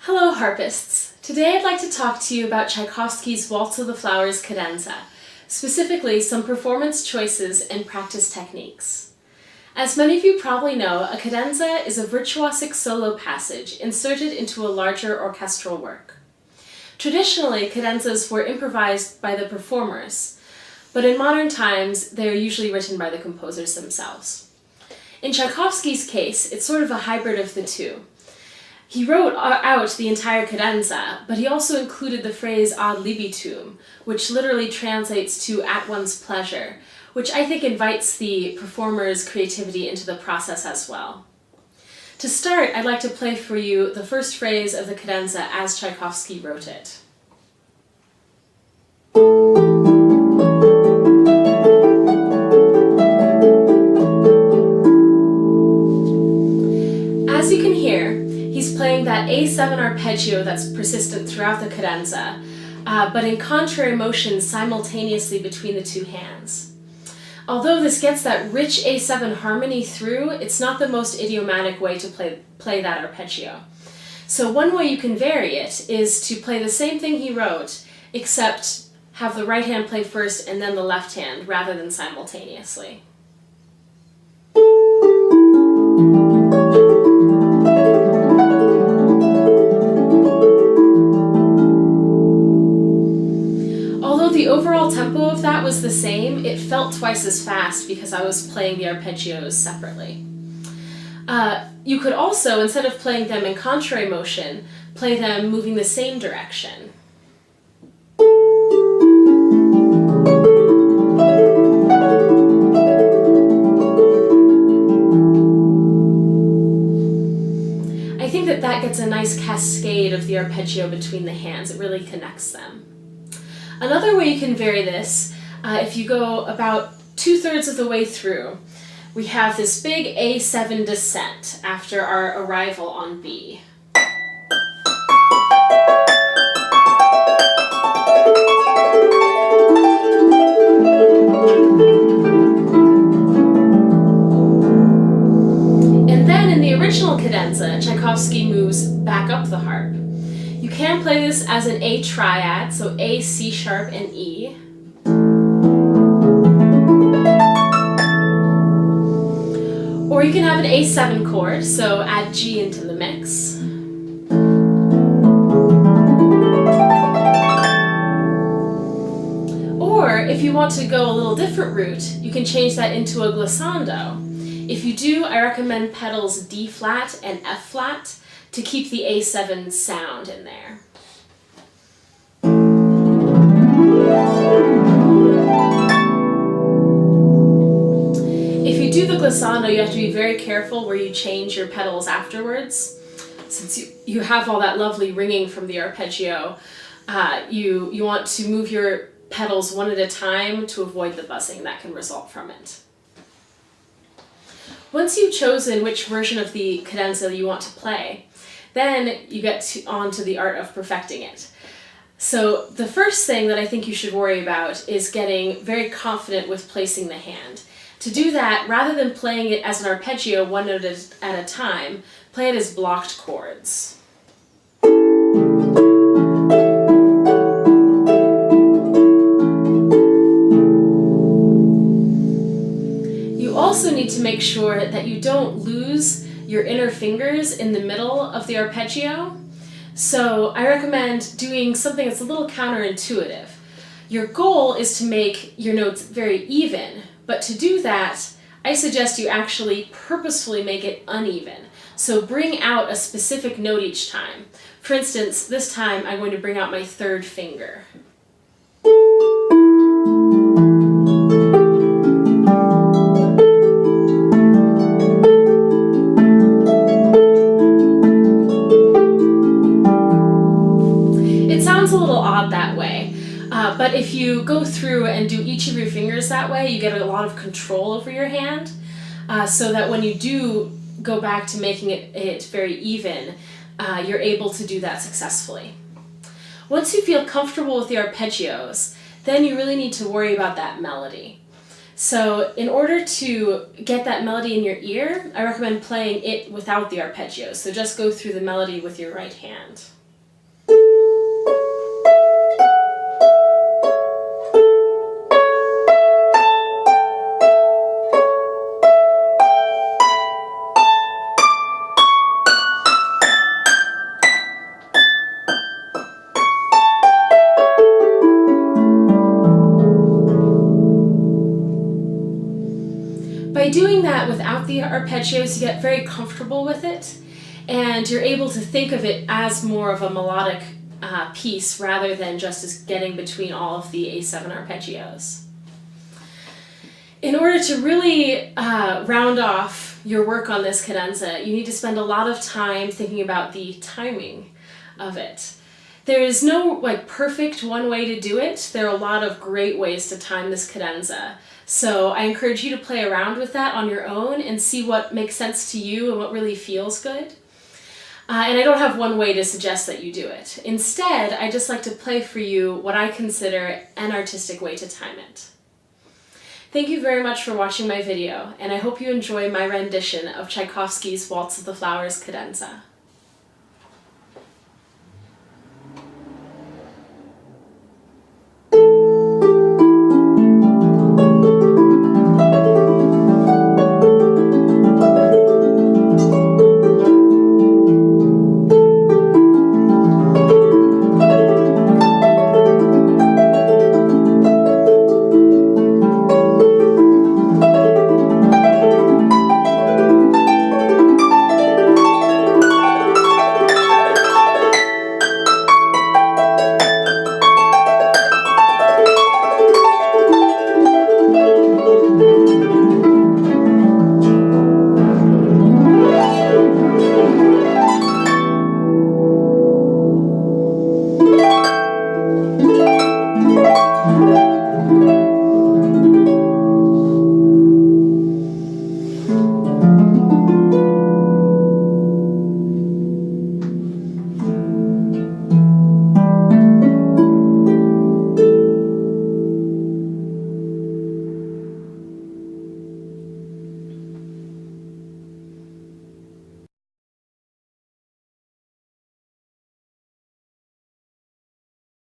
Hello harpists! Today I'd like to talk to you about Tchaikovsky's Waltz of the Flowers Cadenza, specifically some performance choices and practice techniques. As many of you probably know, a cadenza is a virtuosic solo passage inserted into a larger orchestral work. Traditionally, cadenzas were improvised by the performers, but in modern times they're usually written by the composers themselves. In Tchaikovsky's case, it's sort of a hybrid of the two. He wrote out the entire cadenza, but he also included the phrase ad libitum, which literally translates to at one's pleasure, which I think invites the performer's creativity into the process as well. To start, I'd like to play for you the first phrase of the cadenza as Tchaikovsky wrote it. As you can hear, he's playing that A7 arpeggio that's persistent throughout the cadenza, but in contrary motion simultaneously between the two hands. Although this gets that rich A7 harmony through, it's not the most idiomatic way to play that arpeggio. So one way you can vary it is to play the same thing he wrote, except have the right hand play first and then the left hand, rather than simultaneously. The overall tempo of that was the same. It felt twice as fast because I was playing the arpeggios separately. You could also, instead of playing them in contrary motion, play them moving the same direction. I think that gets a nice cascade of the arpeggio between the hands. It really connects them. Another way you can vary this, if you go about 2/3 of the way through, we have this big A7 descent after our arrival on B. And then in the original cadenza, Tchaikovsky moves back up the harp. You can play this as an A triad, so A, C sharp, and E. Or you can have an A7 chord, so add G into the mix. Or if you want to go a little different route, you can change that into a glissando. If you do, I recommend pedals D flat and F flat to keep the A7 sound in there. If you do the glissando, you have to be very careful where you change your pedals afterwards. Since you have all that lovely ringing from the arpeggio, you want to move your pedals one at a time to avoid the buzzing that can result from it. Once you've chosen which version of the cadenza you want to play, then you get on to the art of perfecting it. So the first thing that I think you should worry about is getting very confident with placing the hand. To do that, rather than playing it as an arpeggio one note at a time, play it as blocked chords. You also need to make sure that you don't lose your inner fingers in the middle of the arpeggio. So I recommend doing something that's a little counterintuitive. Your goal is to make your notes very even, but to do that, I suggest you actually purposefully make it uneven. So bring out a specific note each time. For instance, this time I'm going to bring out my third finger. A little odd that way, but if you go through and do each of your fingers that way, you get a lot of control over your hand, so that when you do go back to making it very even, you're able to do that successfully. Once you feel comfortable with the arpeggios, then you really need to worry about that melody. So in order to get that melody in your ear, I recommend playing it without the arpeggios, so just go through the melody with your right hand. by doing that without the arpeggios, you get very comfortable with it, and you're able to think of it as more of a melodic piece rather than just as getting between all of the A7 arpeggios. In order to really round off your work on this cadenza, you need to spend a lot of time thinking about the timing of it. There is no perfect one way to do it. There are a lot of great ways to time this cadenza. So I encourage you to play around with that on your own and see what makes sense to you and what really feels good. And I don't have one way to suggest that you do it. Instead, I just like to play for you what I consider an artistic way to time it. Thank you very much for watching my video, and I hope you enjoy my rendition of Tchaikovsky's Waltz of the Flowers cadenza.